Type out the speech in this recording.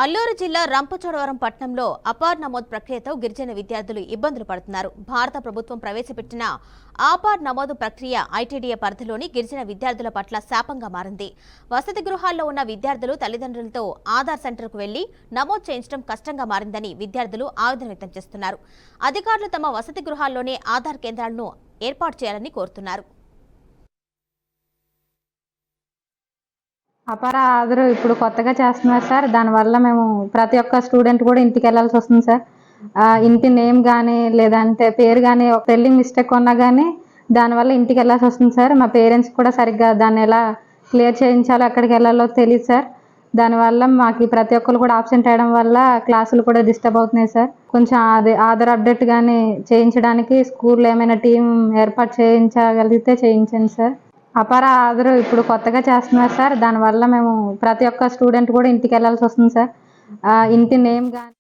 అల్లూరు జిల్లా రంపచోడవరం పట్టణంలో అపార్ నమోదు ప్రక్రియతో గిరిజన విద్యార్థులు ఇబ్బందులు పడుతున్నారు. భారత ప్రభుత్వం ప్రవేశపెట్టిన ఆపార్ నమోదు ప్రక్రియ ఐటీడీఏ పరిధిలోని గిరిజన విద్యార్థుల పట్ల శాపంగా మారింది. వసతి గృహాల్లో ఉన్న విద్యార్థులు తల్లిదండ్రులతో ఆధార్ సెంటర్కు వెళ్లి నమోదు చేయించడం కష్టంగా మారిందని విద్యార్థులు ఆవేదన వ్యక్తం చేస్తున్నారు. అధికారులు తమ వసతి గృహాల్లోనే ఆధార్ కేంద్రాలను ఏర్పాటు చేయాలని కోరుతున్నారు. అపార ఆధార్ ఇప్పుడు కొత్తగా చేస్తున్నారు సార్. దానివల్ల మేము ప్రతి ఒక్క స్టూడెంట్ కూడా ఇంటికి వెళ్ళాల్సి వస్తుంది సార్. ఇంటి నేమ్ కానీ లేదంటే పేరు కానీ స్పెల్లింగ్ మిస్టేక్ ఉన్నా కానీ దానివల్ల ఇంటికి వెళ్ళాల్సి వస్తుంది సార్. మా పేరెంట్స్ కూడా సరిగ్గా దాన్ని ఎలా క్లియర్ చేయించాలో ఎక్కడికి వెళ్ళాలో తెలియదు సార్. దానివల్ల మాకు ప్రతి ఒక్కరు కూడా ఆబ్సెంట్ అయ్యడం వల్ల క్లాసులు కూడా డిస్టర్బ్ అవుతున్నాయి సార్. కొంచెం అది ఆధార్ అప్డేట్ కానీ చేయించడానికి స్కూల్లో ఏమైనా టీం ఏర్పాటు చేయించగలిగితే చేయించండి సార్. అపార ఆధార్ ఇప్పుడు కొత్తగా చేస్తున్నారు సార్. దానివల్ల మేము ప్రతి ఒక్క స్టూడెంట్ కూడా ఇంటికి వెళ్ళాల్సి వస్తుంది సార్. ఇంటి నేమ్ కానీ